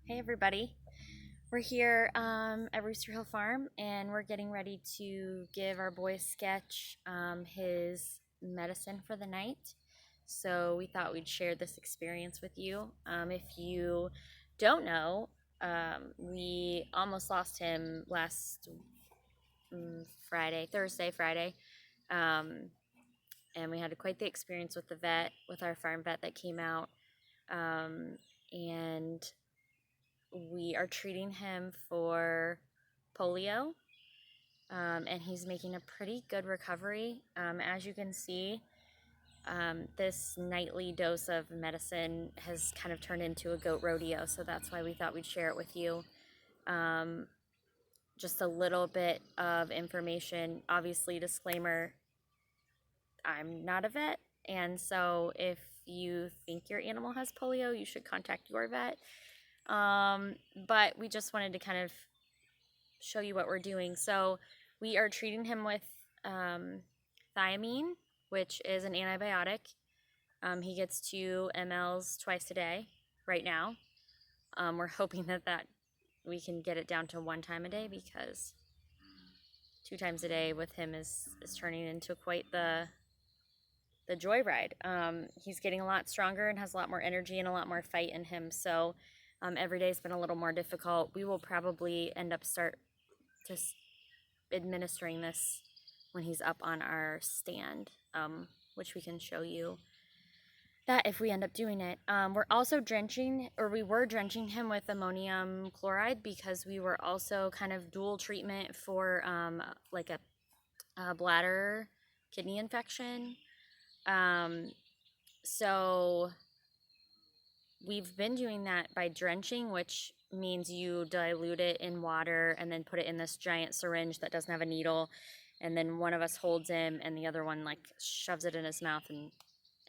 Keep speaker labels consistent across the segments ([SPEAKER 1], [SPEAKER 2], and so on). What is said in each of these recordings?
[SPEAKER 1] Hey everybody. We're here at Rooster Hill Farm and we're getting ready to give our boy Sketch his medicine for the night. So we thought we'd share this experience with you. If you don't know, we almost lost him last Thursday, Friday. Um, and we had quite the experience with the vet, with our farm vet that came out. And we are treating him for polio, and he's making a pretty good recovery. As you can see, this nightly dose of medicine has kind of turned into a goat rodeo, so that's why we thought we'd share it with you. Um, just a little bit of information. Obviously, disclaimer, I'm not a vet, and so if you think your animal has polio, you should contact your vet. But we just wanted to kind of show you what we're doing. So we are treating him with thiamine, which is an antibiotic. He gets 2 mLs twice a day right now. We're hoping that we can get it down to 1 time a day, because 2 times a day with him is turning into quite the joyride. He's getting a lot stronger and has a lot more energy and a lot more fight in him. So every day's been a little more difficult. We will probably end up just administering this when he's up on our stand, which we can show you that if we end up doing it. We're also we were drenching him with ammonium chloride, because we were also kind of dual treatment for like a bladder kidney infection. So we've been doing that by drenching, which means you dilute it in water and then put it in this giant syringe that doesn't have a needle, and then one of us holds him and the other one like shoves it in his mouth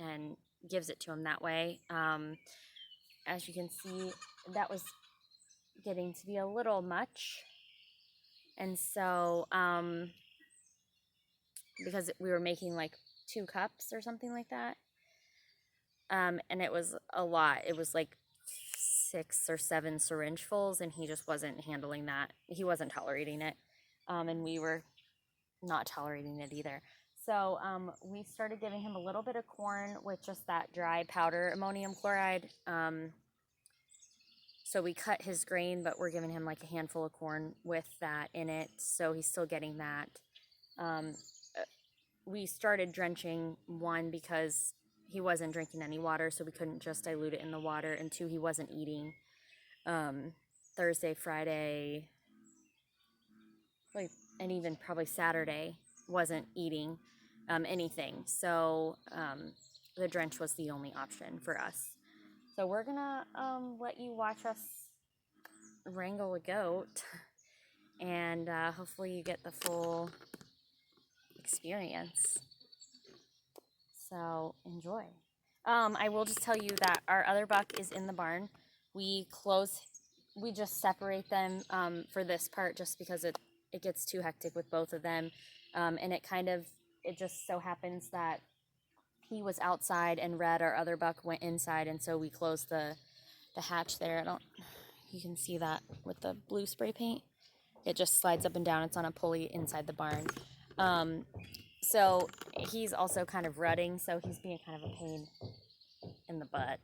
[SPEAKER 1] and gives it to him that way. As you can see, that was getting to be a little much, and so because we were making like 2 cups or something like that, and it was a lot. It was like 6 or 7 syringefuls, and he just wasn't handling that. He wasn't tolerating it, and we were not tolerating it either. So we started giving him a little bit of corn with just that dry powder ammonium chloride. So we cut his grain, but we're giving him like a handful of corn with that in it, so he's still getting that. We started drenching, 1, because he wasn't drinking any water, so we couldn't just dilute it in the water, and 2, he wasn't eating. Thursday, Friday, and even probably Saturday, wasn't eating anything. So the drench was the only option for us. So we're gonna let you watch us wrangle a goat, and hopefully you get the full experience. So enjoy. I will just tell you that our other buck is in the barn. We just separate them for this part, just because it gets too hectic with both of them. And it just so happens that he was outside and Red, our other buck, went inside, and so we closed the hatch there. You can see that with the blue spray paint. It just slides up and down. It's on a pulley inside the barn. So he's also kind of rutting, so he's being kind of a pain in the butt.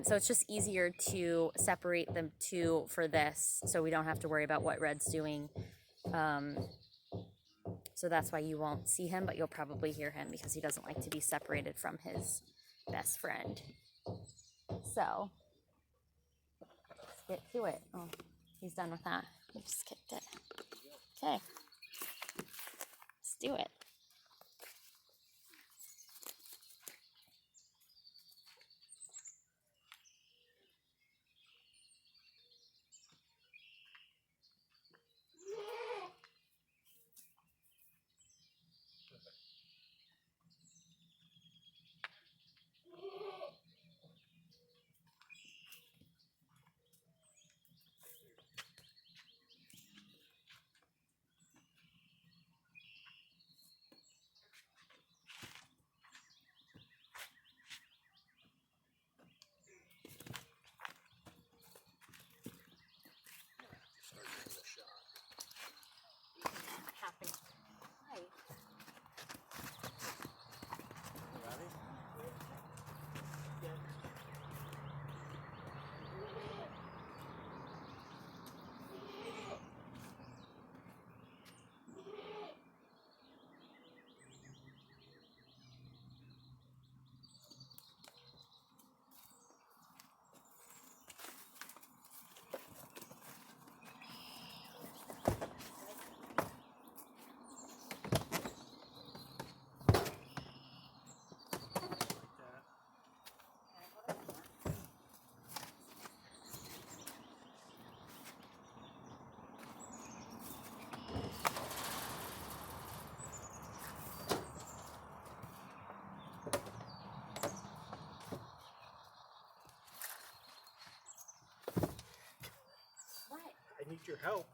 [SPEAKER 1] So it's just easier to separate them 2 for this, so we don't have to worry about what Red's doing. So that's why you won't see him, but you'll probably hear him, because he doesn't like to be separated from his best friend. So let's get to it. Oh, he's done with that. He just kicked it. Okay, let's do it.
[SPEAKER 2] need your help.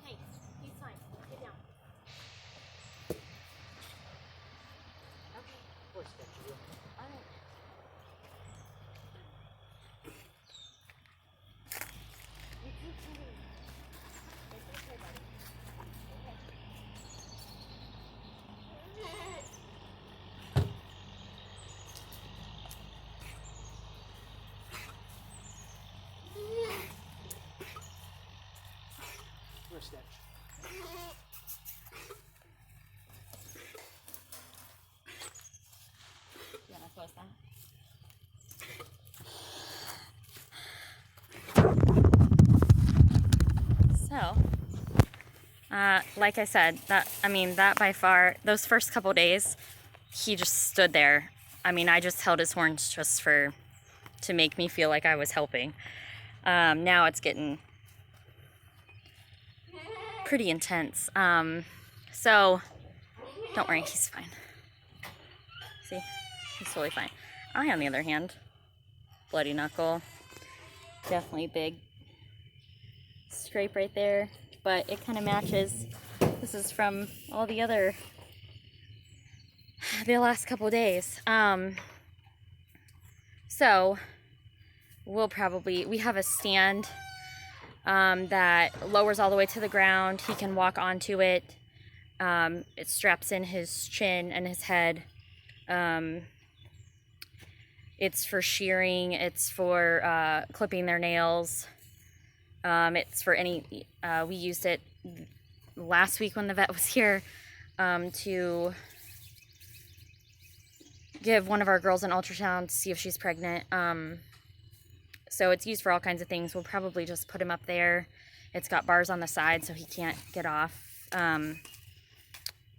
[SPEAKER 1] Hey, he's fine. Get down. Okay.
[SPEAKER 2] Poor Sketchy.
[SPEAKER 1] All right. You keep moving. It's okay, buddy. Okay.
[SPEAKER 2] Poor Sketch.
[SPEAKER 1] You wanna close that? So, like I said, that by far, those first couple days, he just stood there. I mean, I just held his horns just to make me feel like I was helping. Now it's getting pretty intense. So, don't worry, he's fine. See, he's totally fine. I, on the other hand, bloody knuckle, definitely big scrape right there, but it kind of matches. This is from all the last couple days. So we have a stand that lowers all the way to the ground. He can walk onto it. It straps in his chin and his head. It's for shearing. It's for clipping their nails. It's for any, we used it last week when the vet was here to give one of our girls an ultrasound to see if she's pregnant. So it's used for all kinds of things. We'll probably just put him up there. It's got bars on the side so he can't get off. And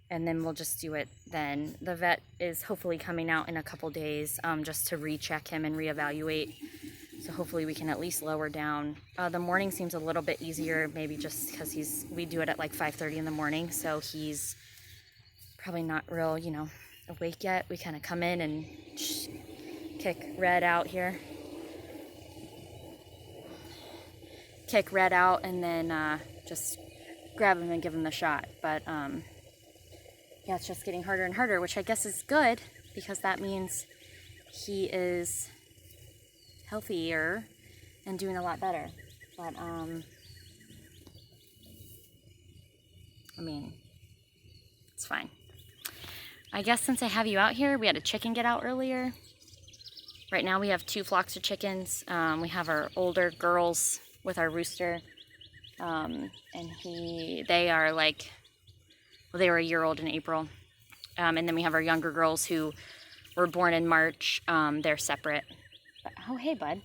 [SPEAKER 1] then we'll just do it then. The vet is hopefully coming out in a couple days just to recheck him and reevaluate. So hopefully we can at least lower down. The morning seems a little bit easier, maybe just because we do it at like 5:30 in the morning, so he's probably not real, awake yet. We kind of come in and kick Red out here. Kick Red out and then just grab him and give him the shot. But yeah, it's just getting harder and harder, which I guess is good because that means he is healthier and doing a lot better. But I mean, it's fine. I guess since I have you out here, we had a chicken get out earlier. Right now we have 2 flocks of chickens. We have our older girls with our rooster, and they are like, well, they were a year old in April. And then we have our younger girls who were born in March. They're separate. But, oh, hey, bud.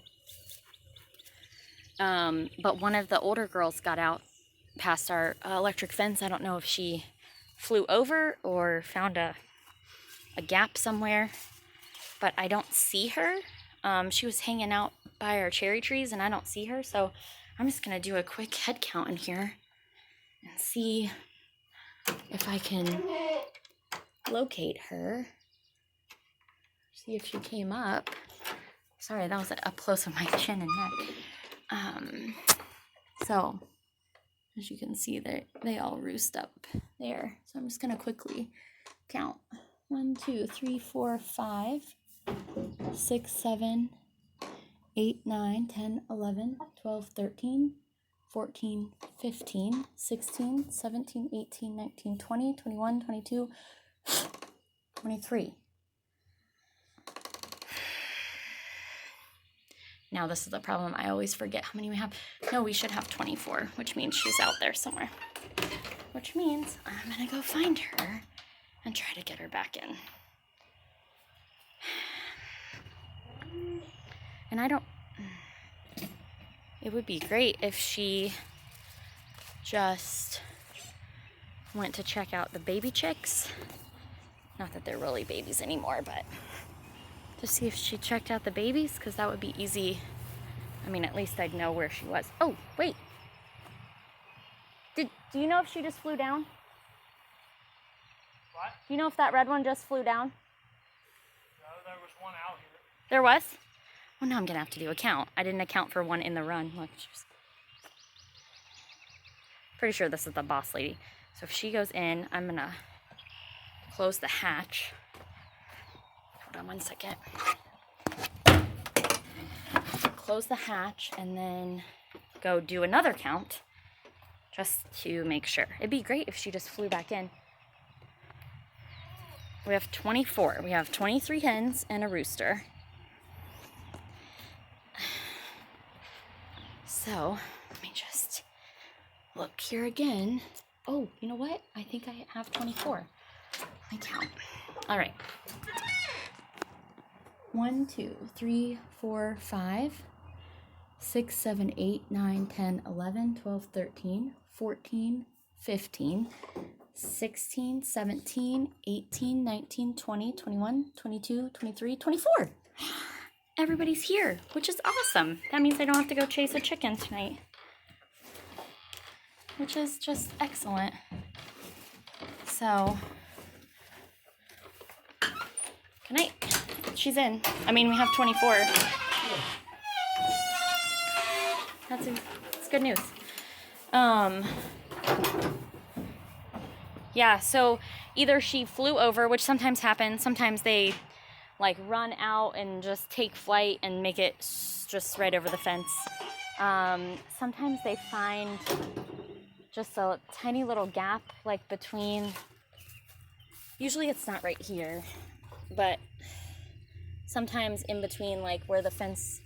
[SPEAKER 1] But one of the older girls got out past our electric fence. I don't know if she flew over or found a gap somewhere, but I don't see her. She was hanging out by our cherry trees and I don't see her, so I'm just gonna do a quick head count in here and see if I can locate her. See if she came up. Sorry, that was up close of my chin and neck. So As you can see, they all roost up there. So I'm just gonna quickly count. 1, 2, 3, 4, 5, 6, 7, 8, 9, 10, 11, 12, 13, 14, 15, 16, 17, 18, 19, 20, 21, 22, 23. Now this is the problem. I always forget how many we have. No, we should have 24, which means she's out there somewhere. Which means I'm gonna go find her and try to get her back in. And I don't... It would be great if she just went to check out the baby chicks. Not that they're really babies anymore, but to see if she checked out the babies, because that would be easy. I mean, at least I'd know where she was. Oh, wait. Do you know if she just flew down?
[SPEAKER 2] What?
[SPEAKER 1] Do you know if that red one just flew down?
[SPEAKER 2] No, there was one out here.
[SPEAKER 1] There was? Well, now I'm going to have to do a count. I didn't account for one in the run. Look, she's... Pretty sure this is the boss lady. So if she goes in, I'm going to close the hatch. Hold on one second. Close the hatch and then go do another count just to make sure. It'd be great if she just flew back in. We have 24. We have 23 hens and a rooster. So, let me just look here again. Oh, you know what? I think I have 24. Let me count. All right. 1, 2, 3, 4, 5, 6, 7, 8, 9, 10, 11, 12, 13, 14, 15, 16, 17, 18, 19, 20, 21, 22, 23, 24. Everybody's here, which is awesome. That means I don't have to go chase a chicken tonight, which is just excellent. So, good night. She's in. I mean, we have 24. It's good news. Yeah, so either she flew over, which sometimes happens. Sometimes they like run out and just take flight and make it just right over the fence. Sometimes they find just a tiny little gap like between, usually it's not right here, but sometimes in between like where the fence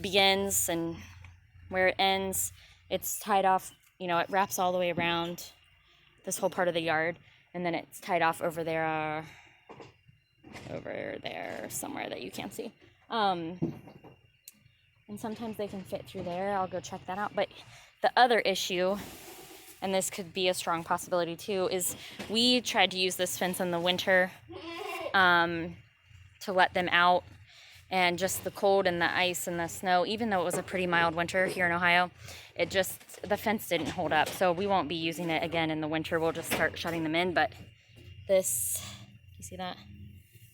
[SPEAKER 1] begins and where it ends, it's tied off, you know, it wraps all the way around this whole part of the yard, and then it's tied off over there somewhere that you can't see. And sometimes they can fit through there. I'll go check that out. But the other issue, and this could be a strong possibility too, is we tried to use this fence in the winter to let them out, and just the cold and the ice and the snow, even though it was a pretty mild winter here in Ohio, the fence didn't hold up. So we won't be using it again in the winter. We'll just start shutting them in. But this, you see that?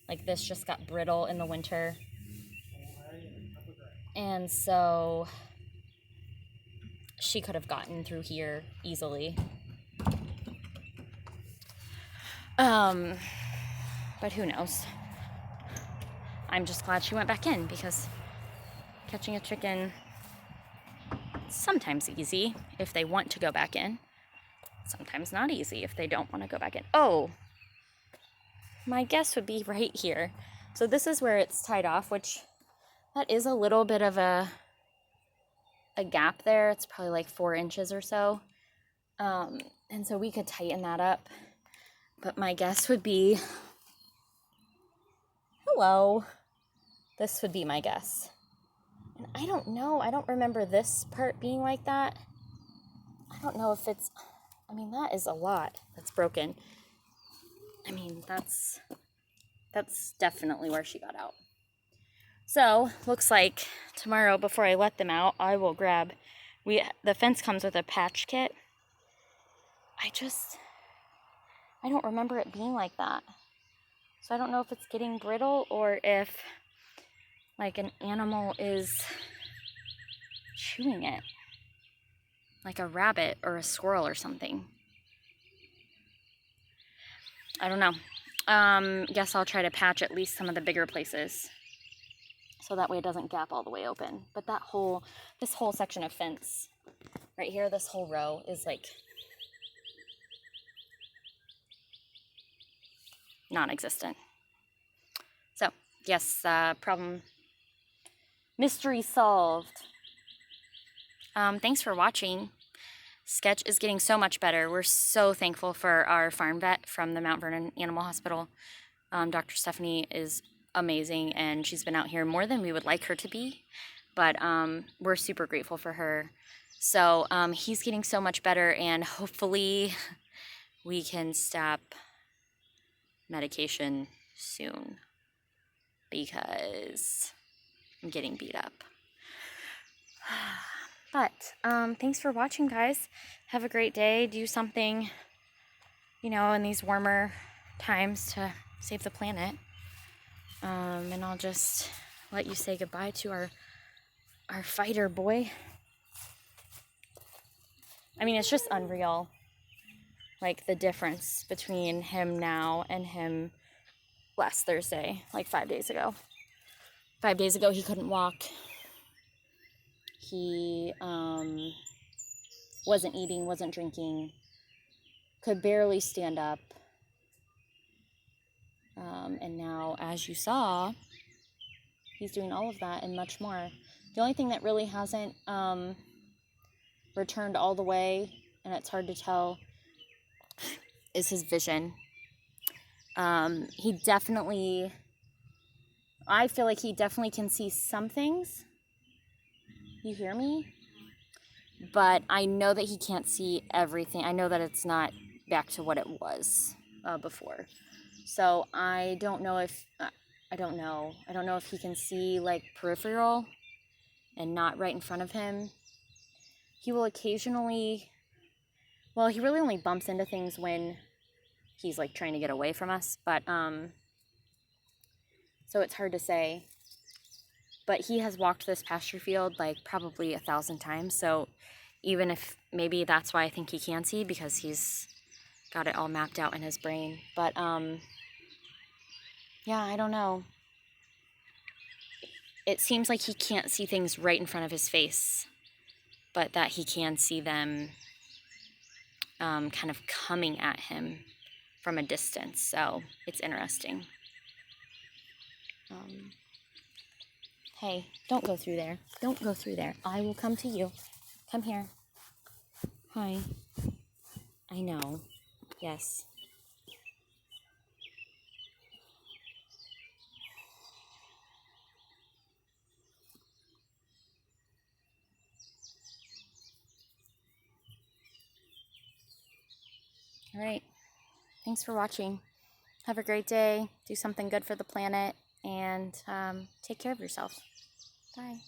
[SPEAKER 1] Like this just got brittle in the winter. And so she could have gotten through here easily. But who knows? I'm just glad she went back in, because catching a chicken is sometimes easy if they want to go back in. Sometimes not easy if they don't want to go back in. Oh, my guess would be right here. So this is where it's tied off, which that is a little bit of a gap there. It's probably like 4 inches or so. And so we could tighten that up. But my guess would be, hello. This would be my guess. And I don't know. I don't remember this part being like that. I don't know if it's, I mean, that is a lot that's broken. I mean, that's definitely where she got out. So, looks like tomorrow before I let them out, I will grab, the fence comes with a patch kit. I don't remember it being like that. So I don't know if it's getting brittle or if like an animal is chewing it. like a rabbit or a squirrel or something. I don't know. Guess I'll try to patch at least some of the bigger places, so that way it doesn't gap all the way open. But this whole section of fence right here, this whole row is like non-existent. So yes, problem, mystery solved. Thanks for watching. Sketch is getting so much better. We're so thankful for our farm vet from the Mount Vernon Animal Hospital. Dr. Stephanie is amazing, and she's been out here more than we would like her to be, but we're super grateful for her. So he's getting so much better, and hopefully we can stop medication soon, because I'm getting beat up. But thanks for watching, guys. Have a great day. Do something, you know, in these warmer times to save the planet. And I'll just let you say goodbye to our fighter boy. I mean, it's just unreal, like the difference between him now and him last Thursday, like 5 days ago. 5 days ago, he couldn't walk. He wasn't eating, wasn't drinking, could barely stand up. And now, as you saw, he's doing all of that and much more. The only thing that really hasn't returned all the way, and it's hard to tell, is his vision. He definitely, I feel like he definitely can see some things. You hear me? But I know that he can't see everything. I know that it's not back to what it was before. So I don't know if, I don't know if he can see like peripheral and not right in front of him. He will occasionally, well, he really only bumps into things when he's like trying to get away from us, but so it's hard to say. But he has walked this pasture field like probably 1,000 times, so even if maybe that's why I think he can see, because he's got it all mapped out in his brain. But yeah, I don't know. It seems like he can't see things right in front of his face, but that he can see them kind of coming at him from a distance. So it's interesting. Hey, don't go through there. Don't go through there. I will come to you. Come here. Hi. I know. Yes. All right. Thanks for watching. Have a great day. Do something good for the planet, and take care of yourself. Bye.